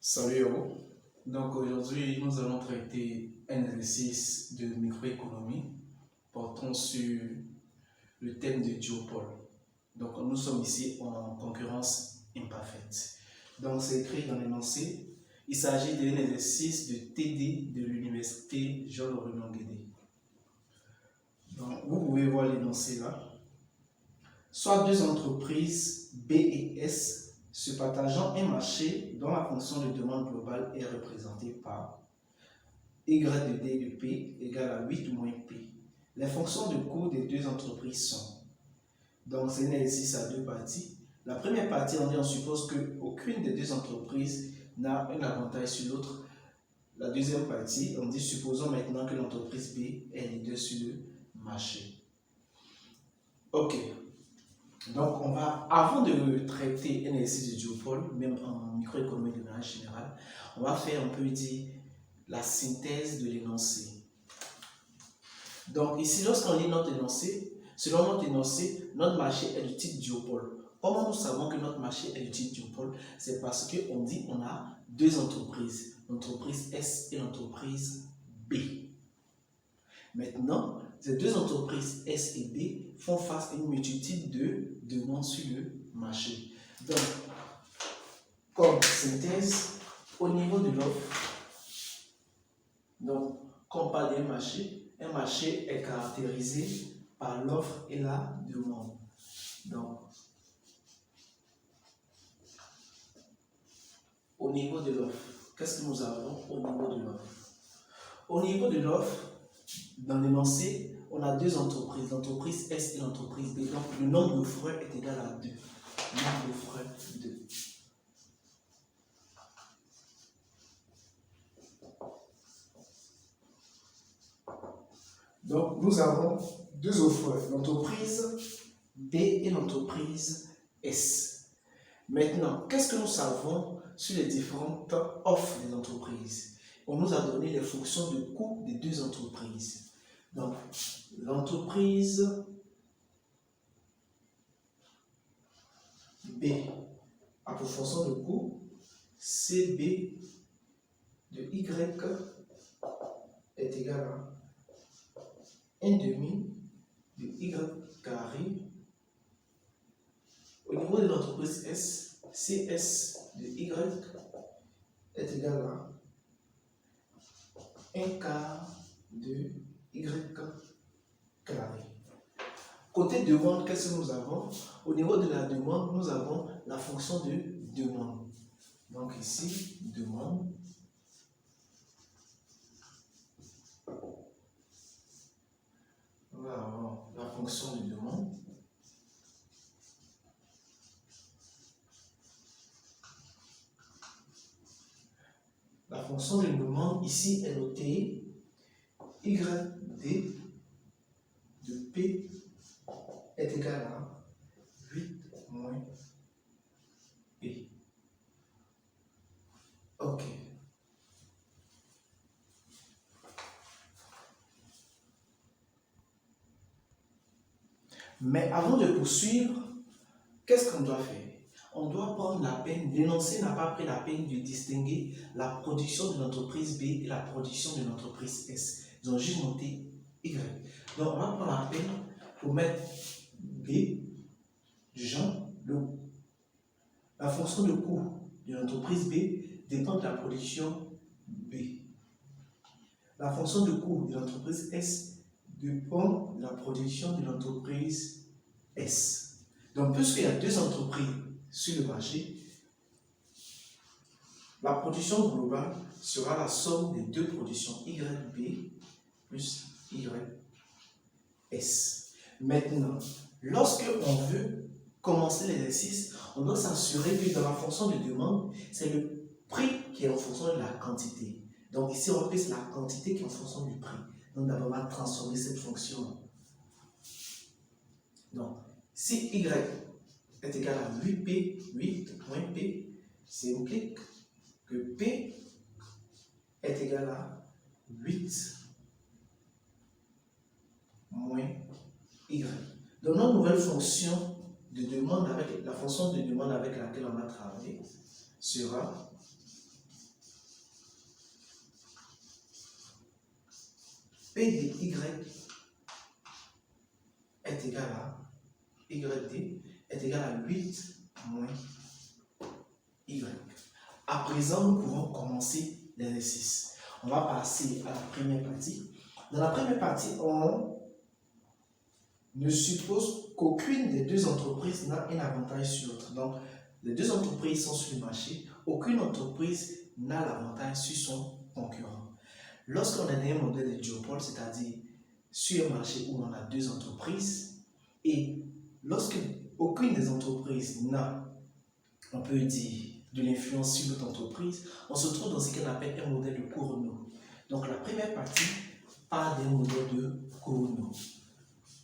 Salut à vous. Donc aujourd'hui, nous allons traiter un exercice de microéconomie portant sur le thème de duopole. Donc nous sommes ici en concurrence imparfaite. Donc c'est écrit dans l'énoncé. Il s'agit d'un exercice de TD de l'université Jean-Laurent Guédé. Donc vous pouvez voir l'énoncé là. Soit deux entreprises B et S se partageant un marché dont la fonction de demande globale est représentée par Y de D de P égale à 8 moins P. Les fonctions de coût des deux entreprises sont. Donc c'est un exercice à deux parties. La première partie, on suppose qu'aucune des deux entreprises n'a un avantage sur l'autre. La deuxième partie, on dit supposons maintenant que l'entreprise B est leader sur le marché. Ok. Donc, avant de traiter un exercice de duopole, même en microéconomie de manière générale, on va faire un peu la synthèse de l'énoncé. Donc, ici, lorsqu'on lit notre énoncé, selon notre énoncé, notre marché est du type duopole. Comment nous savons que notre marché est du type duopole? C'est parce qu'on dit qu'on a deux entreprises, l'entreprise S et l'entreprise B. Maintenant, ces deux entreprises S et B font face à une multitude de demandes sur le marché. Donc, comme synthèse, au niveau de l'offre, donc, comme on parle d'un marché, un marché est caractérisé par l'offre et la demande. Donc, au niveau de l'offre, qu'est-ce que nous avons au niveau de l'offre? Au niveau de l'offre, dans l'énoncé, on a deux entreprises, l'entreprise S et l'entreprise B. Donc, le nombre de frais est égal à 2. Le nombre de frais, 2. Donc, nous avons deux offres, l'entreprise B et l'entreprise S. Maintenant, qu'est-ce que nous savons sur les différentes offres des entreprises? On nous a donné les fonctions de coût des deux entreprises. Donc, l'entreprise B a pour fonction de coût CB de Y est égal à 1/2 de Y carré. Au niveau de l'entreprise S, CS de Y est égal à 1/4 de Y carré. Côté demande, qu'est-ce que nous avons? Au niveau de la demande, nous avons la fonction de demande. Donc ici, demande. On va avoir la fonction de demande. La fonction de demande ici est notée YD de P est égal à 8 moins P. Ok. Mais avant de poursuivre, qu'est-ce qu'on doit faire? On doit prendre la peine, l'énoncé n'a pas pris la peine de distinguer la production de l'entreprise B et la production de l'entreprise S. Ils ont juste noté Y. Donc on va prendre la peine pour mettre B, Jean, la fonction de coût de l'entreprise B dépend de la production B. La fonction de coût de l'entreprise S dépend de la production de l'entreprise S. Donc, puisqu'il y a deux entreprises sur le marché, la production globale sera la somme des deux productions YB plus YS. Maintenant, lorsque on veut commencer l'exercice, on doit s'assurer que dans la fonction de demande, c'est le prix qui est en fonction de la quantité. Donc ici, on repère la quantité qui est en fonction du prix. Donc d'abord, on va transformer cette fonction. Donc, si Y est égal à 8P, 8 moins P, c'est implique que P est égal à 8 moins Y. Donc, notre nouvelle fonction de demande avec la fonction de demande avec laquelle on va travailler sera P de Y est égal à YD est égal à 8 moins Y. À présent, nous pouvons commencer l'exercice. On va passer à la première partie. Dans la première partie, on ne suppose qu'aucune des deux entreprises n'a un avantage sur l'autre. Donc, les deux entreprises sont sur le marché. Aucune entreprise n'a l'avantage sur son concurrent. Lorsqu'on a un modèle de duopole, c'est-à-dire sur un marché où on a deux entreprises, et lorsque aucune des entreprises n'a, on peut dire, de l'influence sur l'autre entreprise, on se trouve dans ce qu'on appelle un modèle de Cournot. Donc la première partie parle d'un modèle de Cournot.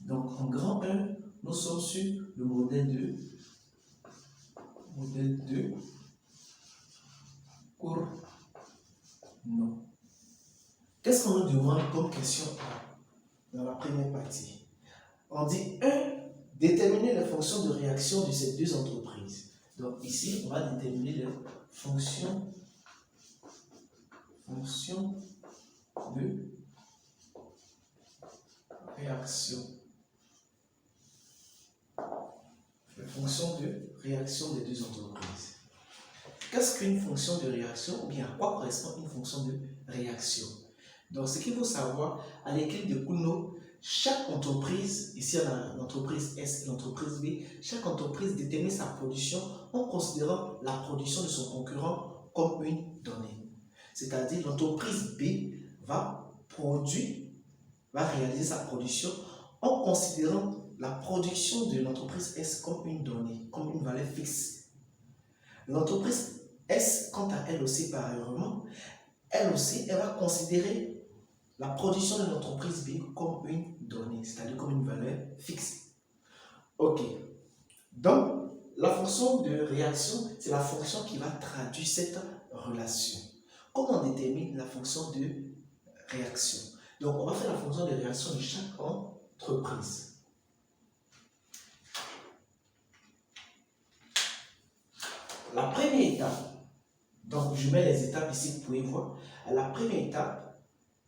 Donc en grand 1, nous sommes sur le modèle de Cournot. Qu'est-ce qu'on nous demande comme question dans la première partie? On dit 1, déterminer les fonctions de réaction de ces deux entreprises. Donc ici, on va déterminer les fonctions de réaction. Les fonctions de réaction des deux entreprises. Qu'est-ce qu'une fonction de réaction? Ou bien à quoi correspond une fonction de réaction? Donc ce qu'il faut savoir, à l'équipe de Cournot, chaque entreprise, ici on a l'entreprise S et l'entreprise B, chaque entreprise détermine sa production en considérant la production de son concurrent comme une donnée. C'est-à-dire l'entreprise B va réaliser sa production en considérant la production de l'entreprise S comme une donnée, comme une valeur fixe. L'entreprise S, quant à elle aussi pareillement, elle aussi, elle va considérer la production de l'entreprise B comme une donnée, c'est-à-dire comme une valeur fixe. Ok. Donc, la fonction de réaction, c'est la fonction qui va traduire cette relation. Comment on détermine la fonction de réaction? Donc, on va faire la fonction de réaction de chaque entreprise. La première étape, donc je mets les étapes ici, vous pouvez voir. À la première étape,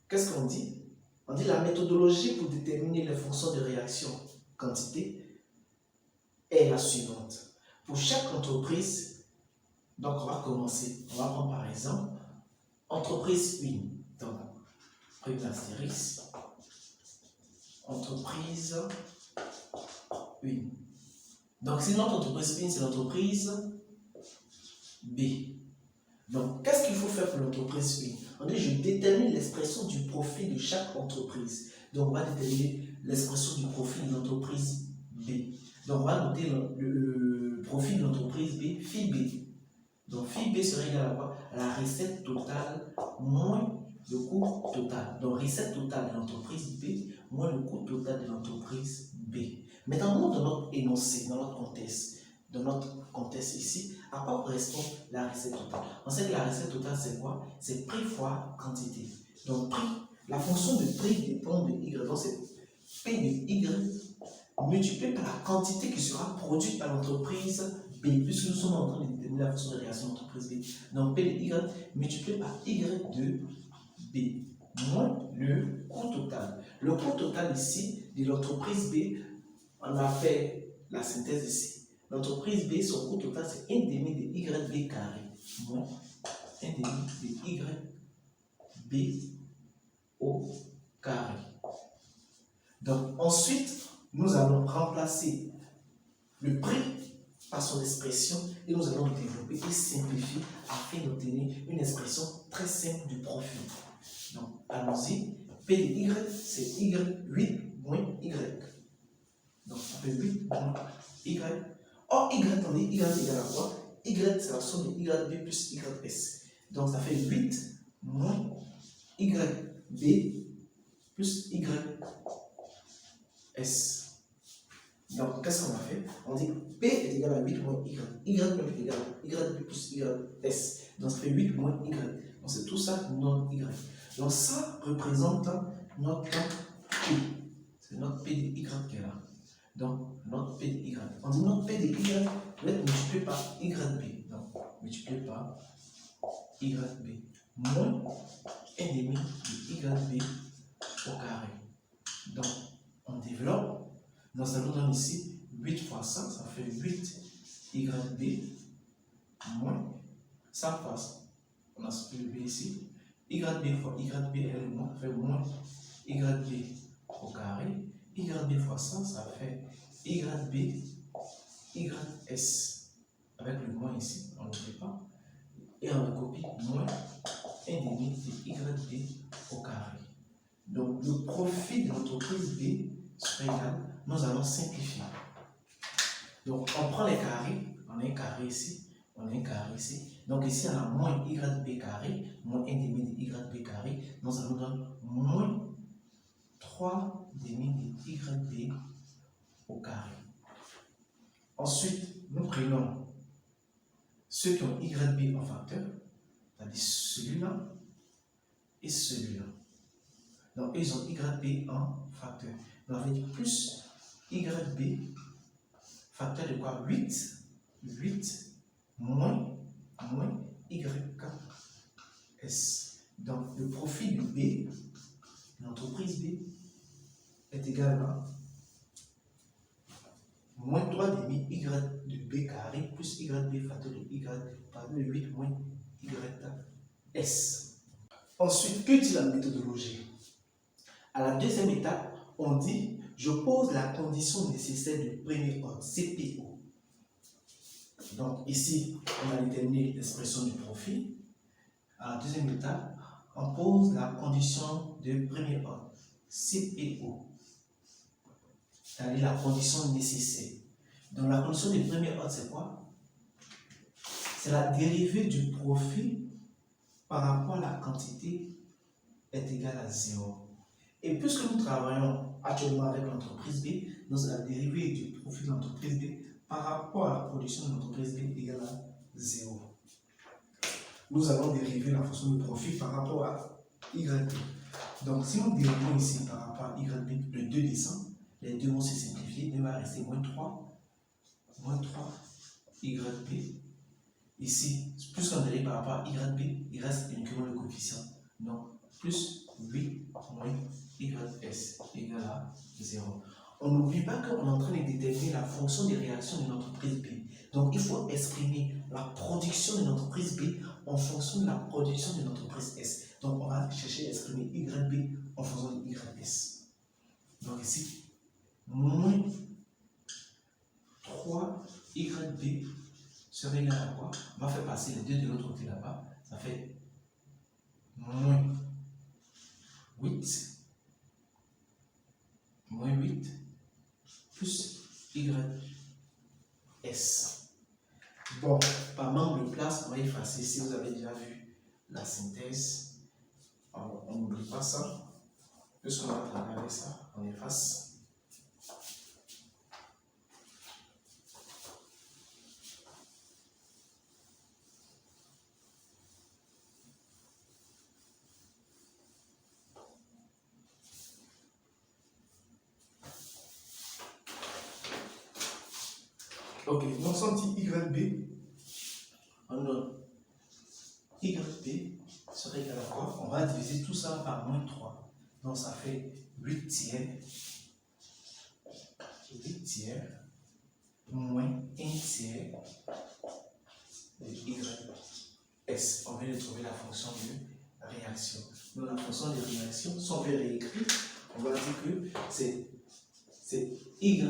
qu'est-ce qu'on dit? On dit la méthodologie pour déterminer les fonctions de réaction quantité est la suivante. Pour chaque entreprise, donc on va commencer. On va prendre par exemple entreprise 1. Donc, premier astérisque, entreprise 1. Donc, si notre entreprise 1, c'est l'entreprise B. Donc, qu'est-ce qu'il faut faire pour l'entreprise 1? On dit, je détermine l'expression du profit de chaque entreprise. Donc, on va déterminer l'expression du profit de l'entreprise B. Donc, on va noter le profit de l'entreprise B, phi B. Donc, phi B serait égal à quoi? À la recette totale moins le coût total. Donc, recette totale de l'entreprise B moins le coût total de l'entreprise B. Maintenant, dans notre énoncé, dans notre contexte ici, à quoi correspond la recette totale? On sait que la recette totale, c'est quoi? C'est prix fois quantité. Donc, prix, la fonction de prix dépend de Y. Donc, c'est P de Y multiplié par la quantité qui sera produite par l'entreprise B, puisque nous sommes en train de déterminer la fonction de réaction de l'entreprise B. Donc, P de Y multiplié par Y de B, moins le coût total. Le coût total ici de l'entreprise B, on a fait la synthèse ici. L'entreprise B, son coût total, c'est 1 demi de YB carré, moins 1 demi de YB au carré. Donc, ensuite, nous allons remplacer le prix par son expression et nous allons développer et simplifier afin d'obtenir une expression très simple du profit. Donc, allons-y. P de Y, c'est Y8 moins Y. Donc, ça fait 8 moins Y. Or, Y, on dit Y égale à quoi? Y, c'est la somme de YB plus YS. Donc, ça fait 8 moins YB plus YS. Donc, qu'est-ce qu'on a fait? On dit P est égal à 8 moins Y. Y est égal à YB plus YS. Donc, ça fait 8 moins Y. Donc, c'est tout ça non Y. Donc, ça représente notre P. C'est notre P de Y qui est là. Donc, notre P de Y. On dit notre P de Y va être multiplié par YB. Donc, multiplié par YB. Moins 1 demi de YB au carré. Donc, on développe. Donc, ça nous donne ici 8 fois ça fait 8YB moins ça passe. On a supprimé B ici. YB fois YB élément fait moins YB au carré. YB fois ça fait YB YS. Avec le moins ici, on ne fait pas. Et on recopie moins 1,5 de YB au carré. Donc, le profit de l'entreprise B sera égal. Nous allons simplifier. Donc, on prend les carrés. On a un carré ici. On a un carré ici. Donc, ici, on a moins YB carré, moins 1,5 de YB carré. Donc, ça nous donne moins 3,5 de YB au carré. Ensuite, nous prenons ceux qui ont YB en facteur, c'est-à-dire celui-là et celui-là. Donc, ils ont YB en facteur. Donc, on va dire plus YB, facteur de quoi? 8 moins YS. Donc, le profit de B, l'entreprise B, est égal à moins 3,5 Y de B carré plus YB facteur de Y par 8 moins YS. Ensuite, que dit la méthodologie? À la deuxième étape, on dit je pose la condition nécessaire du premier ordre, CPO. Donc ici, on a déterminé l'expression du profit. À la deuxième étape, on pose la condition de premier ordre, CPO. C'est-à-dire la condition nécessaire. Donc la condition de premier ordre, c'est quoi? C'est la dérivée du profit par rapport à la quantité est égale à 0. Et puisque nous travaillons actuellement avec l'entreprise B, donc c'est la dérivée du profit de l'entreprise B par rapport à la production de l'entreprise B égale à 0. Nous allons dériver la fonction de profit par rapport à YB. Donc si nous dérivons ici par rapport à YB, le 2 descend, les deux vont se simplifier, il va rester moins 3 YB. Ici, puisqu'on dérive par rapport à YB, il reste uniquement le coefficient. Donc plus 8 moins YS égale à 0. On n'oublie pas qu'on est en train de déterminer la fonction de réaction de l'entreprise B. Donc, il faut exprimer la production de l'entreprise B en fonction de la production de l'entreprise S. Donc, on va chercher à exprimer YB en fonction de YS. Donc, ici, moins 3 YB serait égal à quoi? On va faire passer les deux de l'autre côté là-bas. Ça fait moins 8 plus YS. Bon, par manque de place, on va effacer. Si vous avez déjà vu la synthèse, on n'oublie pas ça. Puisqu'on va travailler avec ça, on efface. Ok, donc on dit YB, on donne YB serait égal à quoi? On va diviser tout ça par moins 3. Donc ça fait 8 tiers moins 1 tiers de YS. On vient de trouver la fonction de réaction. Donc la fonction de réaction, si on veut réécrire, on va dire que c'est Y,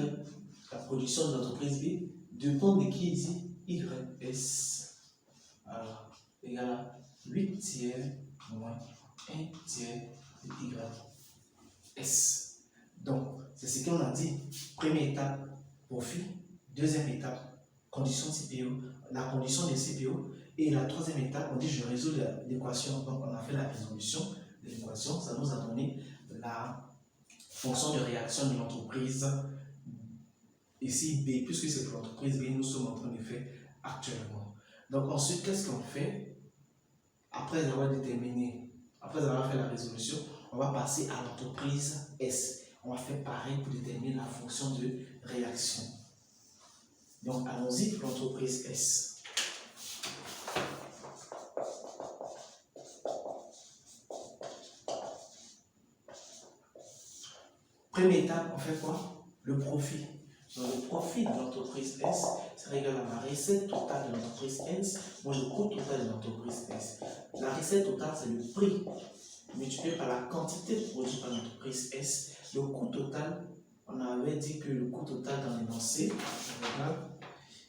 la production de l'entreprise B, dépend de qui ici? YS. Alors, égal à 8 tiers moins 1 tiers de YS. Donc, c'est ce qu'on a dit. Première étape, profit. Deuxième étape, condition de CPO. La condition de CPO. Et la troisième étape, on dit je résous l'équation. Donc, on a fait la résolution de l'équation. Ça nous a donné la fonction de réaction de l'entreprise. Ici, B, puisque c'est pour l'entreprise B, nous sommes en train de faire actuellement. Donc, ensuite, qu'est-ce qu'on fait? Après avoir déterminé, après avoir fait la résolution, on va passer à l'entreprise S. On va faire pareil pour déterminer la fonction de réaction. Donc, allons-y pour l'entreprise S. Première étape, on fait quoi? Le profit. Donc, le profit de l'entreprise S sera égal à la recette totale de l'entreprise S moins le coût total de l'entreprise S. La recette totale, c'est le prix multiplié par la quantité de produits par l'entreprise S. Le coût total, on avait dit que le coût total dans l'énoncé,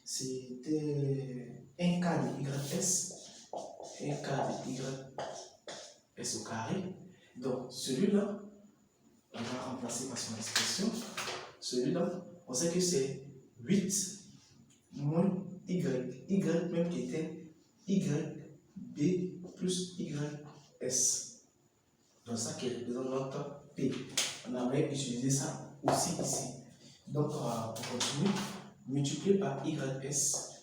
c'était 1 quart de YS, 1 quart de YS au carré. Donc, celui-là, on va remplacer par son expression. Celui-là, on sait que c'est 8 moins Y. Y même qui était YB plus YS. Donc, ça qui représente notre P. On avait utilisé ça aussi ici. Donc, on continue. Multiplié par YS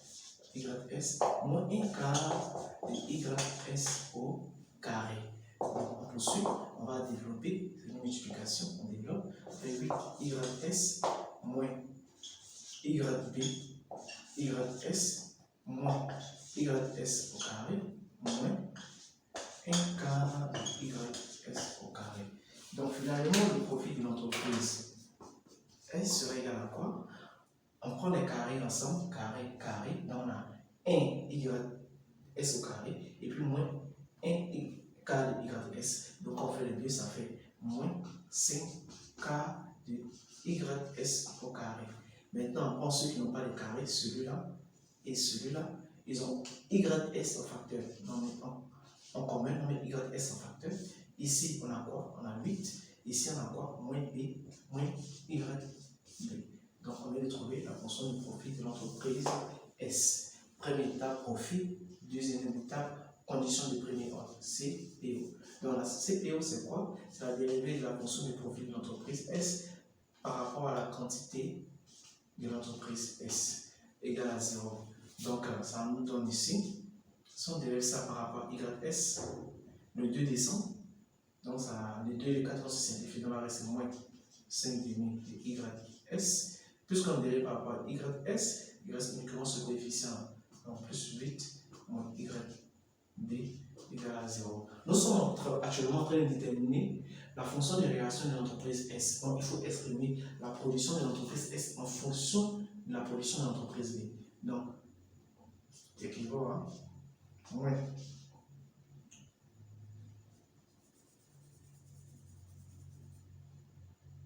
moins 1 quart de YS au carré. Donc, on poursuit, on va développer une multiplication, on développe, on fait 8 YS moins YB YS moins YS au carré moins 1 quart de YS au carré. Donc, finalement, le profit de l'entreprise S serait égal à quoi? On prend les carrés ensemble, carré, carré, donc on a 1 YS au carré et puis moins 1 quart de YS. Donc on fait les deux, ça fait moins 5 quart de YS au carré. Maintenant, on prend ceux qui n'ont pas de carré, celui-là et celui-là, ils ont YS au facteur. Donc en commun, on met YS en facteur. Ici, on a quoi? On a 8. Ici, on a quoi? Moins B, moins YB. Donc, on vient de trouver la fonction de profit de l'entreprise S. Première étape, profit. Deuxième étape, condition de premier ordre, CPO. Donc, la CPO, c'est quoi? C'est la dérivée de la fonction de profit de l'entreprise S par rapport à la quantité de l'entreprise S égale à 0. Donc, ça nous donne ici, si on dérive ça par rapport à YS, le 2 descend. Donc, ça, le 2 et le 4 vont se simplifier. Donc, il reste moins 5 demi de YS. Puisqu'on dérive par rapport à YS, il reste uniquement ce coefficient. Donc, plus 8 moins YB égale à 0. Nous sommes actuellement en train de déterminer la fonction de réaction de l'entreprise S. Donc, il faut exprimer la production de l'entreprise S en fonction de la production de l'entreprise B. Donc, équivaut à moins.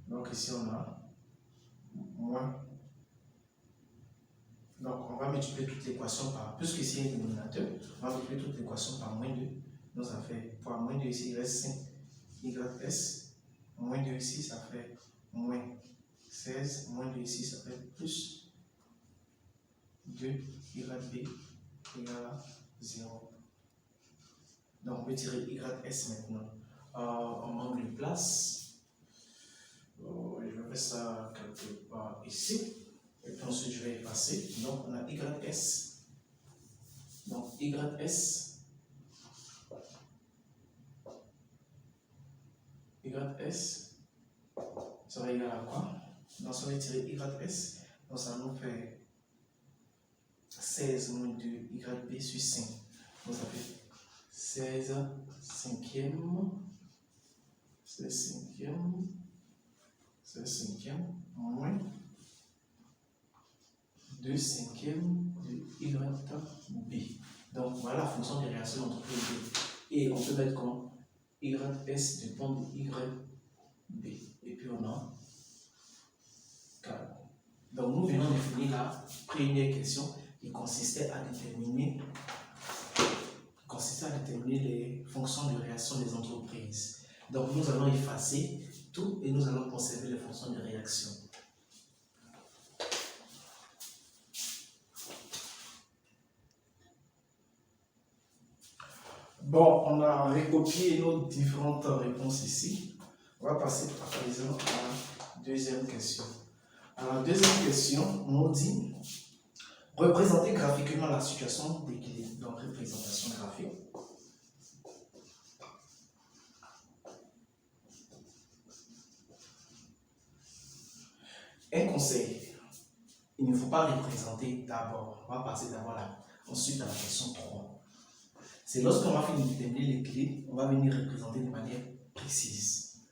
Donc, ici, on a moins. Donc, on va multiplier toute l'équation par, puisqu'ici il y a un dénominateur, on va multiplier toute l'équation par moins 2. Donc, ça fait, pour moins 2 ici, il reste 5 YS. Moins 2 ici, ça fait moins 16. Moins 2 ici, ça fait plus 2 YB égale à 0. Donc, on peut tirer YS maintenant. On manque de place. Je vais faire ça quelque part ici. Et puis ensuite, je vais effacer. Donc, on a YS. Donc, YS. YS. Ça va égal à quoi? Donc, si on va tirer YS, donc ça nous fait 16 moins 2 YB sur 5. Donc, ça fait 16 cinquième. C'est cinquième. C'est cinquième. Moins 2 cinquièmes de YB. Donc voilà la fonction de réaction d'entreprise B. Et on peut mettre comme YS dépend de YB. Et puis on a 4. Donc nous venons de finir la première question qui consistait à déterminer les fonctions de réaction des entreprises. Donc nous allons effacer tout et nous allons conserver les fonctions de réaction. Bon, on a recopié nos différentes réponses ici. On va passer à présent à la deuxième question. Alors, la deuxième question, on nous dit représenter graphiquement la situation d'équilibre. Donc, représentation graphique. Un conseil, il ne faut pas représenter d'abord. On va passer d'abord là. Ensuite, à la question 3. C'est lorsqu'on va finir de déterminer l'équilibre, on va venir représenter de manière précise.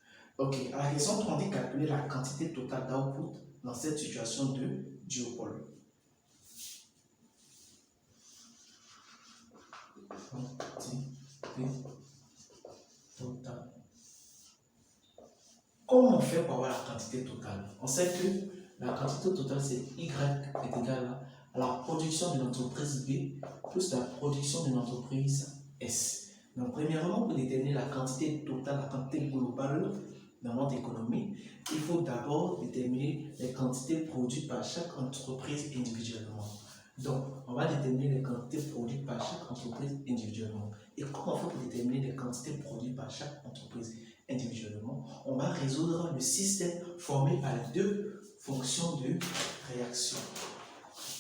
Ok, à la question 3, on dit calculer la quantité totale d'output dans cette situation de duopole. Quantité totale. Comment on fait pour avoir la quantité totale? On sait que la quantité totale, c'est Y est égal à la production de l'entreprise B plus la production de l'entreprise S. Donc, premièrement, pour déterminer la quantité totale, la quantité globale dans notre économie, il faut d'abord déterminer les quantités produites par chaque entreprise individuellement. Donc, on va déterminer les quantités produites par chaque entreprise individuellement. Et comment on fait pour déterminer les quantités produites par chaque entreprise individuellement? On va résoudre le système formé par les deux fonctions de réaction.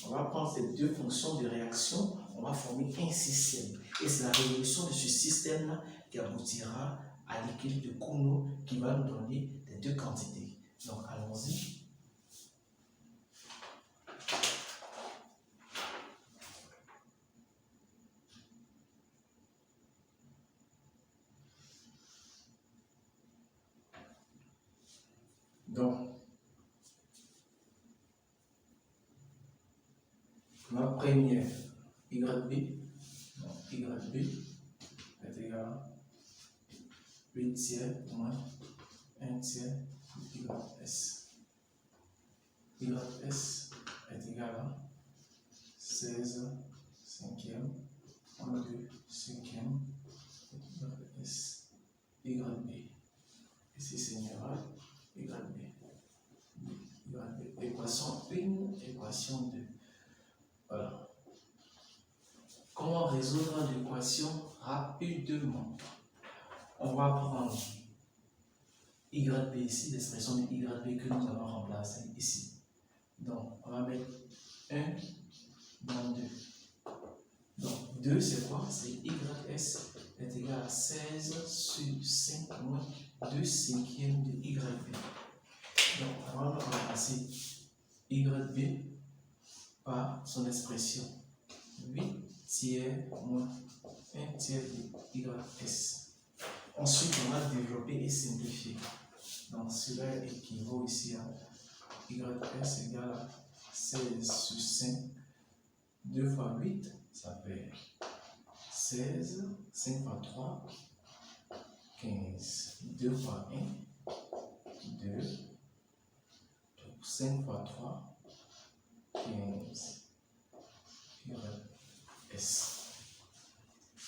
On va prendre ces deux fonctions de réaction, on va former un système. Et c'est la résolution de ce système-là qui aboutira à l'équilibre de Cournot qui va nous donner les deux quantités. Donc, allons-y. Donc, la première, YB, donc YB est égal à 8 tiers moins 1 tiers YS. YS est égal à 16 cinquième moins 2 cinquième YS YB. Ici c'est numéral YB. Équation 1, équation 2. Voilà. Comment résoudre l'équation rapidement? On va prendre YB ici, l'expression de YB que nous allons remplacer ici. Donc, on va mettre 1 dans 2. Donc, 2, c'est quoi? C'est YS est égal à 16 sur 5 moins 2 cinquièmes de YB. Donc, on va remplacer YB par son expression 8 tiers moins 1 tiers de YS. Ensuite, on va développer et simplifier. Donc, cela équivaut ici à YS égale à 16 sur 5. 2 fois 8, ça fait 16. 5 fois 3, 15. 2 fois 1, 2. Donc, 5 fois 3, 15. YS.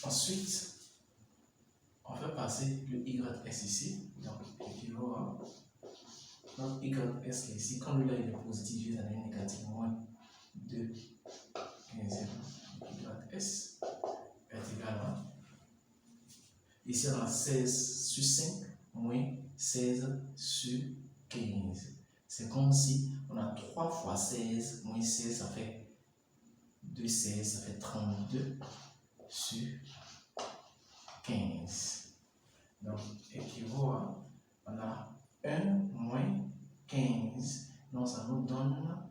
Ensuite, on fait passer le YS ici. Donc, équivaut à notre YS ici. Quand lui là il est positif, il est négatif, moins 2 15e. YS est égal à. Ici, on a 16 sur 5 moins 16 sur 15. C'est comme si on a 3 fois 16 moins 16, ça fait 2, 16, ça fait 32 sur 15. Donc, équivaut à, on a 1 moins 15. Donc, ça nous donne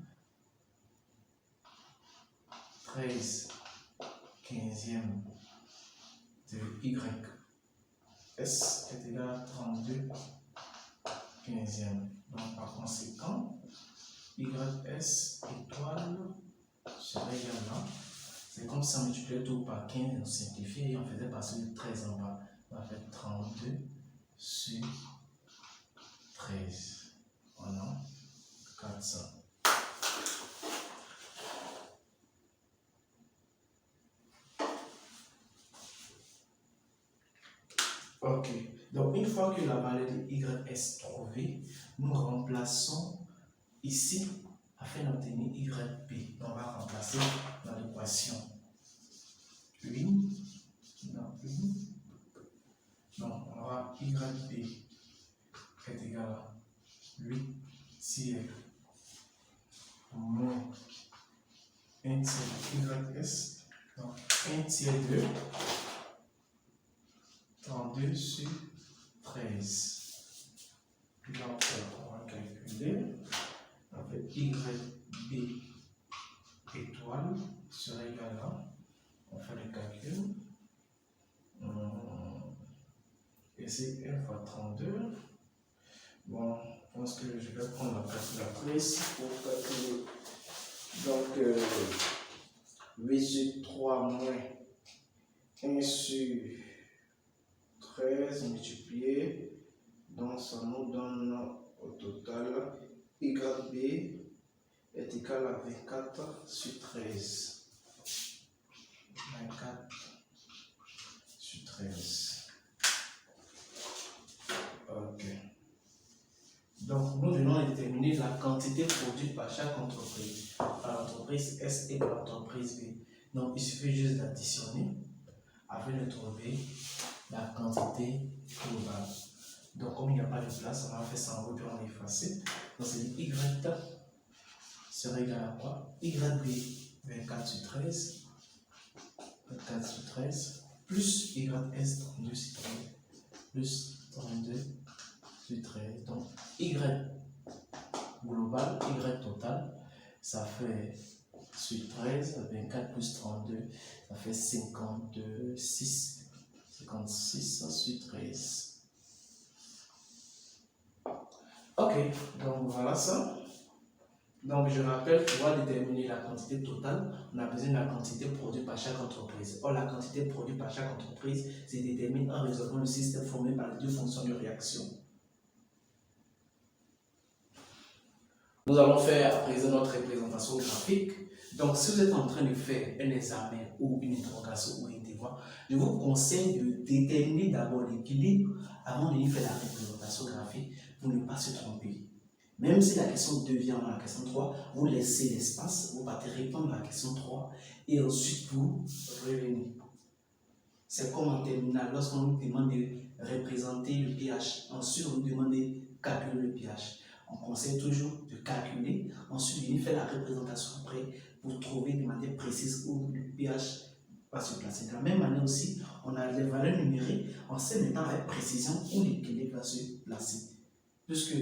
13 15e de YS est égal à 32 15e. Donc, par conséquent, YS étoile serait égal à. C'est comme si on multipliait tout par 15 et on simplifiait et on faisait passer le 13 en bas. On va faire 32 sur 13. On a 400. Ok. Donc, une fois que la valeur de YS est trouvée, nous remplaçons ici afin d'obtenir YB. On va remplacer dans l'équation 1 dans 1. Donc, on aura YB est égal à 8 tiers moins 1 tiers YS. Donc, 1 tiers de 32 sur 13. Donc, on va calculer. En fait, YB étoile sera égal à, on fait le calcul, et c'est 1 fois 32, Bon, je pense que je vais prendre la calculatrice pour calculer. Donc, 8 sur 3 moins 1 sur 13 multiplié. Donc, ça nous donne au total YB est égal à 24 sur 13. 24 sur 13. Ok. Donc, nous venons déterminer la quantité produite par chaque entreprise. Par l'entreprise S et par l'entreprise B. Donc, il suffit juste d'additionner afin de trouver la quantité globale. Donc, comme il n'y a pas de place, on va faire ça en haut puis on va effacer. Donc, c'est Y sera égal à quoi? YB 24 sur 13. 24 sur 13 plus YS 32 sur 13 plus 32 sur 13. Donc, Y global, Y total, ça fait sur 13, 24 plus 32, ça fait 56. 56 sur 13. Ok, donc voilà ça. Donc je rappelle, pour pouvoir déterminer la quantité totale, on a besoin de la quantité produite par chaque entreprise. Or, la quantité produite par chaque entreprise se détermine en résolvant le système formé par les deux fonctions de réaction. Nous allons faire à présent notre représentation graphique. Donc, si vous êtes en train de faire un examen ou une interrogation ou un devoir, je vous conseille de déterminer d'abord l'équilibre avant de faire la représentation graphique pour ne pas se tromper. Même si la question 2 vient avant la question 3, vous laissez l'espace, vous partez répondre à la question 3 et ensuite vous revenez. C'est comme en terminale, lorsqu'on nous demande de représenter le pH, ensuite on nous demande de calculer le pH. On conseille toujours de calculer, ensuite venir faire la représentation après pour trouver de manière précise où le pH va se placer. De la même manière aussi, on a les valeurs numériques, on sait maintenant avec précision où l'équilibre va se placer. Puisque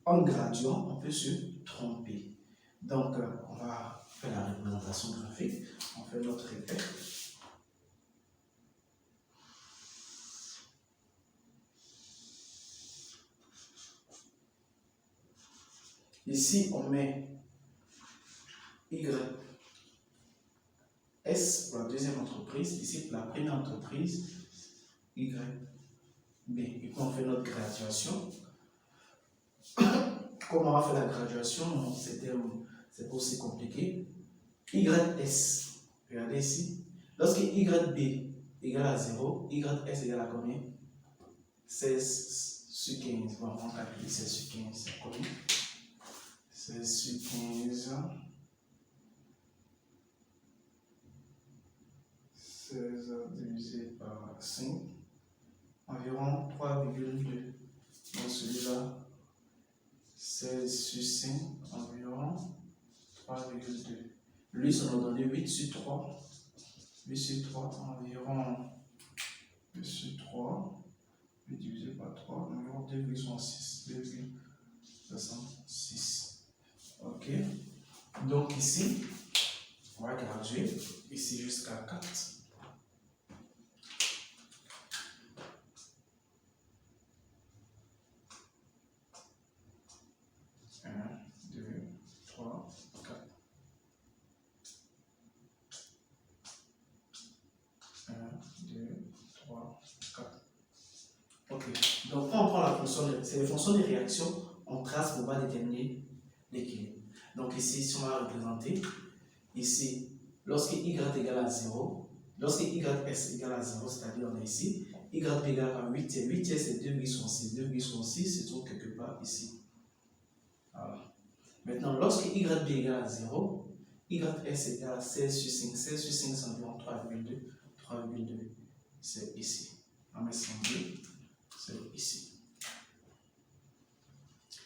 en graduant, on peut se tromper. Donc, on va faire la représentation graphique. On fait notre effet. Ici, on met YS pour la deuxième entreprise. Ici, pour la première entreprise, YB. Et puis, on fait notre graduation. Comment on va faire la graduation? C'est pas aussi compliqué. YS, regardez ici. Lorsque YB égale à 0, YS égale à combien? 16 sur 15. Bon, on va calculer 16 sur 15. C'est combien? 16 sur 15. 16 divisé par 5. Environ 3,2. Donc celui-là, 16 sur 5, environ 3,2. Lui, ça nous donne 8 sur 3. 8 sur 3, environ 8 sur 3. 8 divisé par 3, environ 2,66. 2,66. Ok. Donc ici, on va graduer. Ici jusqu'à 4. 1, 2, 3, 4. 1, 2, 3, 4. Ok. Donc, quand on prend la fonction, c'est les fonctions de réaction, on trace pour pouvoir déterminer l'équilibre. Donc, ici, si on va représenter, ici, lorsque y égale à 0, lorsque ys égale à 0, c'est-à-dire on est ici, y égale à 8 tiers. 8 tiers, c'est 2,6. 2,6 se trouve quelque part ici. Voilà. Maintenant, lorsque YB égale à 0, YS égale à 16 sur 5. 16 sur 5, c'est environ 3,2. 3,2, c'est ici. On met 102, c'est ici.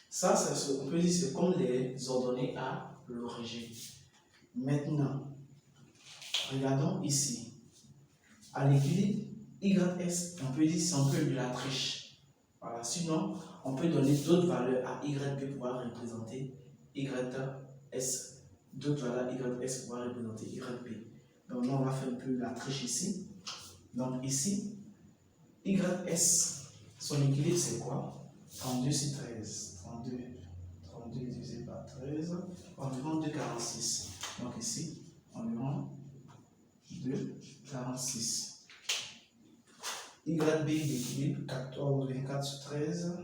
Ça, on peut dire c'est comme les ordonnées à l'origine. Maintenant, regardons ici. À l'équilibre, YS, on peut dire c'est un peu de la triche. Voilà. Sinon, on peut donner d'autres valeurs à YB pour pouvoir représenter YS. D'autres valeurs YS pour pouvoir représenter YB. Donc là, on va faire un peu la triche ici. Donc ici, YS, son équilibre, c'est quoi? 32 c'est 13. 32 divisé par 13, environ 2,46. Donc ici, environ 2,46. YB d'équilibre, 14, 24 sur 13.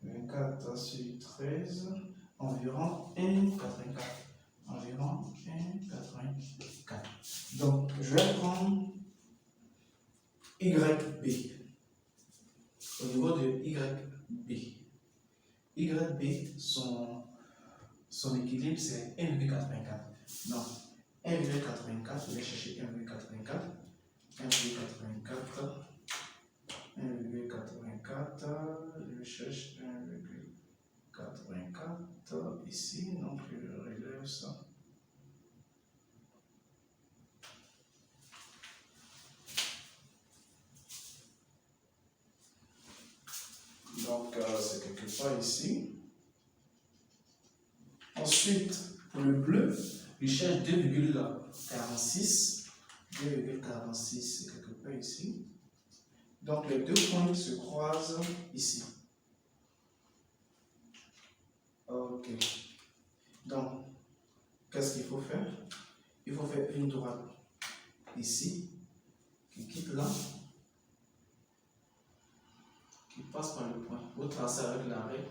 24 sur 13, environ 1,84. Environ 1,84. Donc, je vais prendre YB. Au niveau de YB. YB, son équilibre, c'est 1,84. Donc, 1,84, je vais chercher 1,84. 1,84. 1,84, je cherche 1,84 ici, donc je relève ça. Donc c'est quelque part ici. Ensuite, pour le bleu, je cherche 2,46. 2,46, c'est quelque part ici. Donc les deux points se croisent ici. Ok. Donc, qu'est-ce qu'il faut faire? Il faut faire une droite ici, qui quitte là, qui passe par le point. Vous tracez avec l'arrêt.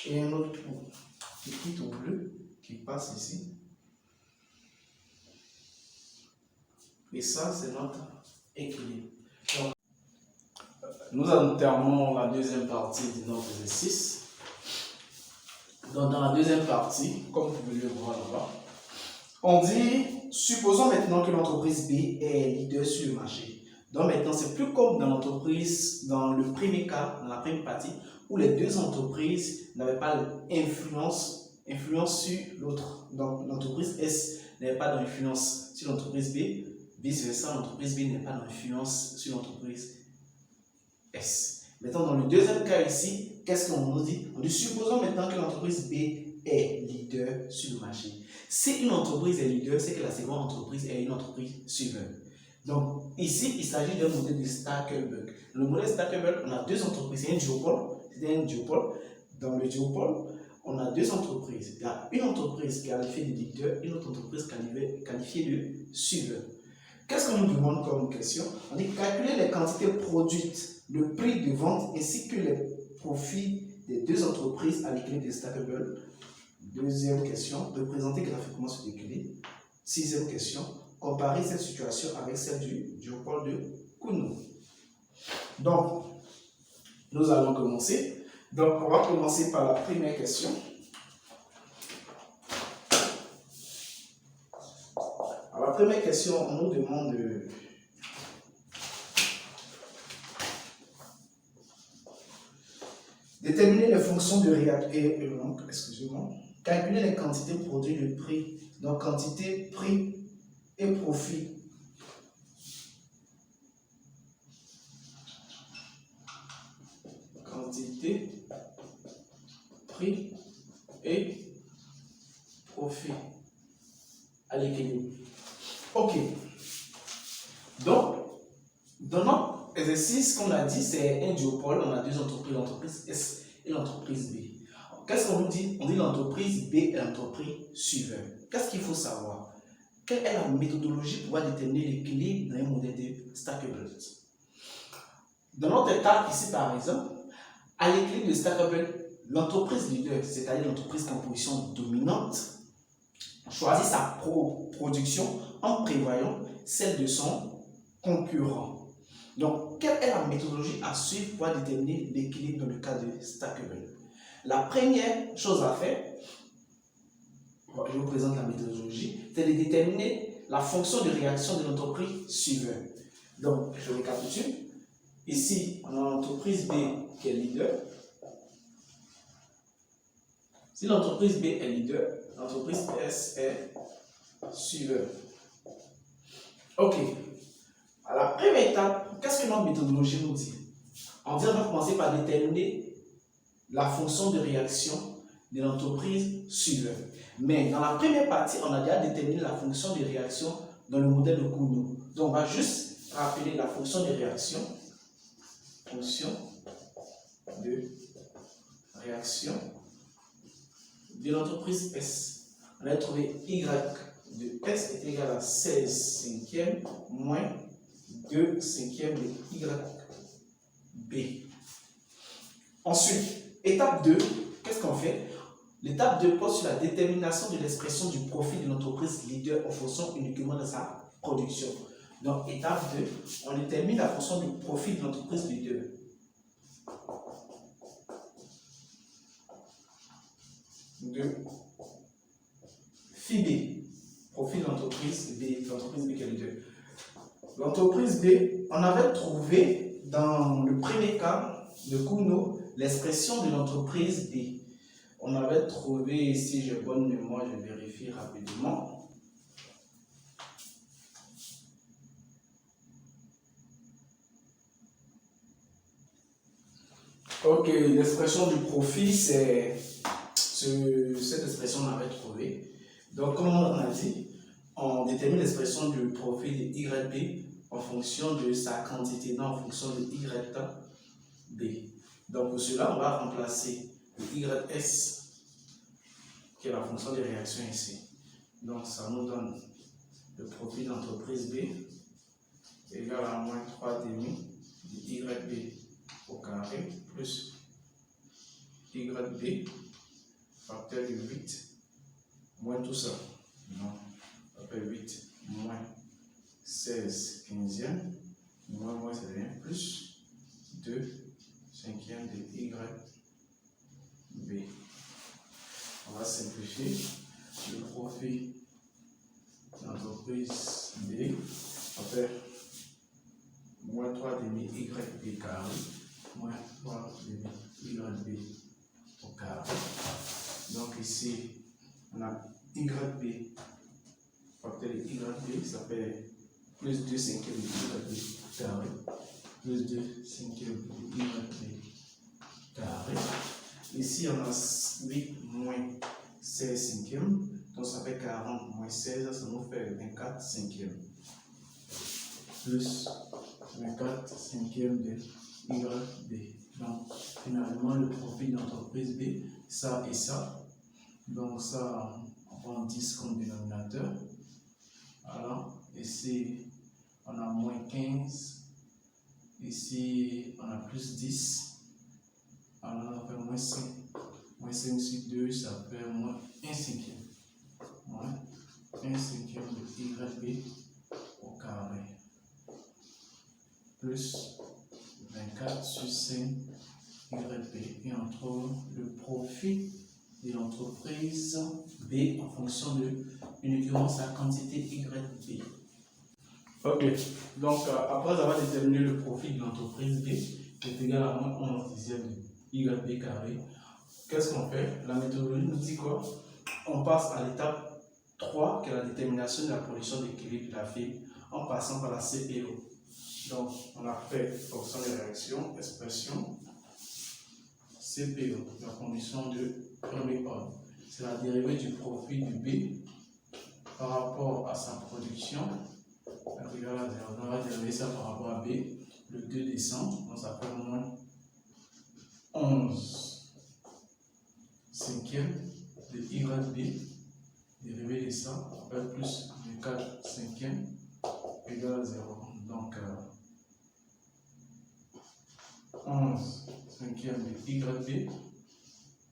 Et un autre point qui quitte au bleu, qui passe ici. Et ça, c'est notre équilibre. Donc, nous entamons la deuxième partie de notre exercice. Donc, dans la deuxième partie, comme vous pouvez le voir là-bas, on dit, supposons maintenant que l'entreprise B est leader sur le marché. Donc maintenant, c'est plus comme dans l'entreprise, dans le premier cas, dans la première partie, où les deux entreprises n'avaient pas influence sur l'autre. Donc l'entreprise S n'avait pas d'influence sur l'entreprise B. Vice versa, l'entreprise B n'est pas d'influence sur l'entreprise S. Maintenant, dans le deuxième cas ici, qu'est-ce qu'on nous dit? On dit, supposons maintenant que l'entreprise B est leader sur le marché. Si une entreprise est leader, c'est que la seconde entreprise est une entreprise suivante. Donc, ici, il s'agit d'un modèle de Stackelberg. Dans le modèle Stackelberg, on a deux entreprises. C'est un duopole. C'est un duopole. Dans le duopole, on a deux entreprises. Il y a une entreprise qualifiée de leader, une autre entreprise qualifiée de suiveur. Qu'est-ce qu'on nous demande comme question? On dit calculer les quantités produites, le prix de vente ainsi que les profits des deux entreprises à l'équilibre de Stackelberg. Deuxième question, représenter graphiquement cet équilibre. Sixième question, comparer cette situation avec celle du duopole de Coulomb. Donc, nous allons commencer. Donc, on va commencer par la première question. Alors, la première question, on nous demande de déterminer les fonctions de réaction. Excusez-moi. Calculer les quantités produites, le prix. Donc, quantité, prix et profit. Quantité, prix et profit à l'équilibre. Ok. Donc, dans notre exercice, comme on l'a dit, c'est un duopole. On a deux entreprises, l'entreprise S et l'entreprise B. Qu'est-ce qu'on nous dit? On dit l'entreprise B est l'entreprise suivante. Qu'est-ce qu'il faut savoir? Quelle est la méthodologie pour déterminer l'équilibre dans un modèle de Stackelberg? Dans notre cas ici, par exemple, à l'équilibre de Stackelberg, l'entreprise leader, c'est-à-dire l'entreprise en position dominante, choisit sa production en prévoyant celle de son concurrent. Donc, quelle est la méthodologie à suivre pour déterminer l'équilibre dans le cas de Stackelberg? La première chose à faire, je vous présente la méthodologie, c'est de déterminer la fonction de réaction de l'entreprise suivante. Donc, je récapitule. Ici, on a l'entreprise B qui est leader. Si l'entreprise B est leader, l'entreprise S est suiveur. Ok. À la première étape, qu'est-ce que notre méthodologie nous dit? On va commencer par déterminer la fonction de réaction de l'entreprise suiveur. Mais dans la première partie, on a déjà déterminé la fonction de réaction dans le modèle de Coulomb. Donc, on va juste rappeler la fonction de réaction. fonction de réaction de l'entreprise S. On a trouvé Y de S est égal à 16 cinquièmes moins 2 cinquièmes de YB. Ensuite, étape 2, qu'est-ce qu'on fait? L'étape 2 porte sur la détermination de l'expression du profit de l'entreprise leader en fonction uniquement de sa production. Donc, étape 2, on détermine la fonction du profit de l'entreprise leader. De phi B, profit de l'entreprise B, l'entreprise B qui est leader. L'entreprise B, on avait trouvé dans le premier cas de Kuhn l'expression de l'entreprise B. On avait trouvé, si j'ai bonne mémoire, je vérifie rapidement. Ok, l'expression du profit, c'est cette expression on avait trouvée. Donc, comme on a dit, on détermine l'expression du profit de YB en fonction de sa quantité, non en fonction de YB. Donc, pour cela, on va remplacer le YS, qui est la fonction de réaction ici. Donc, ça nous donne le profit d'entreprise B égal à moins 3 demi de YB au carré plus YB facteur de 8 moins tout ça. Donc, on fait 8 moins 16 quinzième moins ça devient plus 2 cinquième de YB. On va simplifier le profit d'entreprise B. On fait moins 3 demi YB carré moins 3 demi YB au carré. Donc ici, on a YB facteur de YB, ça fait plus 2 cinquièmes de YB carré plus 2 cinquièmes de YB carré. Ici, on a 8 moins 16 cinquièmes, donc ça fait 40 moins 16, ça nous fait 24 cinquièmes. Plus 24 cinquièmes de YB. Donc, finalement, le profit de l'entreprise B, ça et ça. Donc, ça, on prend 10 comme dénominateur. Alors, ici, on a moins 15. Ici, on a plus 10. Alors, on fait moins 5. Moins 5 sur 2, ça fait moins 1 cinquième. Moins 1 cinquième de YB au carré. Plus 24 sur 5 YB. Et on trouve le profit de l'entreprise B en fonction de uniquement sa quantité YB. Ok, donc après avoir déterminé le profit de l'entreprise B qui est égal à moins 11 dixièmes de YB carré, qu'est-ce qu'on fait? La méthodologie nous dit quoi? On passe à l'étape 3 qui est la détermination de la production d'équilibre de la fibre en passant par la CPO. Donc, on a fait fonction de réaction, expression CPO, la condition de premier ordre. C'est la dérivée du profit du B par rapport à sa production. On va dériver ça par rapport à B. Le 2 descend, donc ça fait moins 11 cinquième de YB. Dérivé de ça, on fait plus de 4 cinquième égale à 0. Donc, 11 cinquième de YB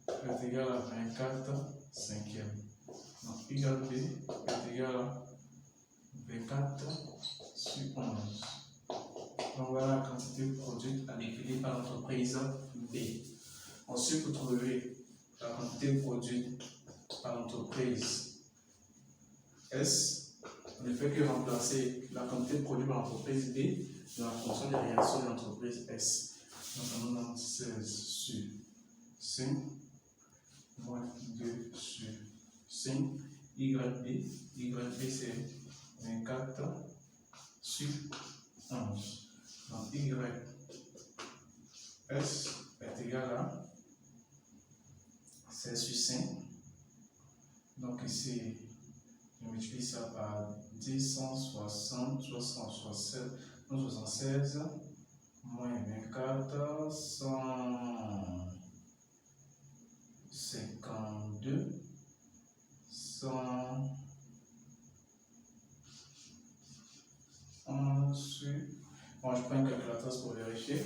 est égal à 24 cinquième. Donc YB est égal à 24 sur 11. Donc voilà la quantité produite à l'équilibre par l'entreprise B. Ensuite, vous trouvez la quantité produite par l'entreprise S. On ne fait que remplacer la quantité produite par l'entreprise B dans la fonction de réaction de l'entreprise S. Donc, on a 16 sur 5 moins 2 sur 5 YB. YB c'est 24 sur 11. Donc YS est égal à 16 sur 5. Donc ici, je multiplie ça par 10, 160, 76 moins 24, 152, 111. Bon, je prends une calculatrice pour vérifier.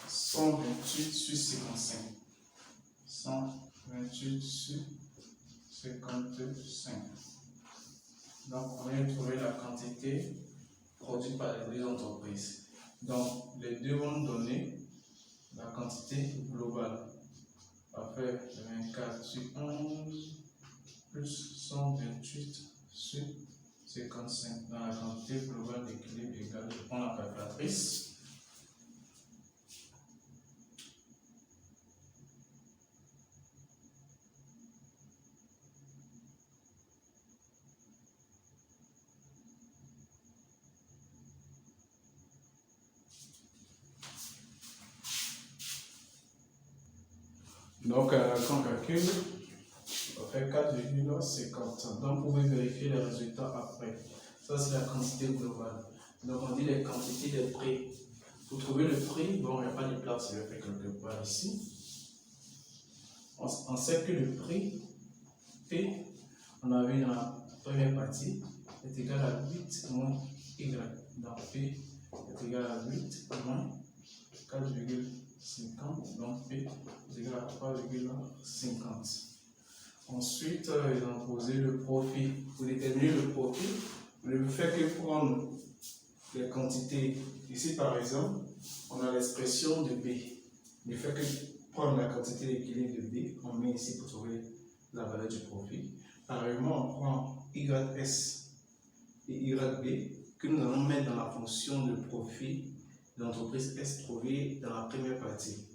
« 128 sur 55. 128 sur 55. Donc, on vient de trouver la quantité produite par les deux entreprises. Donc, les deux vont nous donner la quantité globale. On va faire 24 sur 11 plus 128 sur 55 dans la quantité globale d'équilibre égale. Je prends la calculatrice. Donc, quand on calcule, on fait 4,50. Donc, vous pouvez vérifier les résultats après. Ça, c'est la quantité globale. Donc, on dit les quantités des prix. Pour trouver le prix, bon, il n'y a pas de place, je vais faire quelque part ici. On sait que le prix P, on a vu dans la première partie, est égal à 8 moins Y. Donc, P est égal à 8 moins 4,50. Donc, P est égal à 3,50. Ensuite, ils ont posé le profit. Pour déterminer le profit, vous ne faites que prendre les quantités. Ici, par exemple, on a l'expression de B. Il ne fait que prendre la quantité d'équilibre de B, on met ici pour trouver la valeur du profit. Pareillement, on prend YS et YB que nous allons mettre dans la fonction de profit de l'entreprise S trouvée dans la première partie.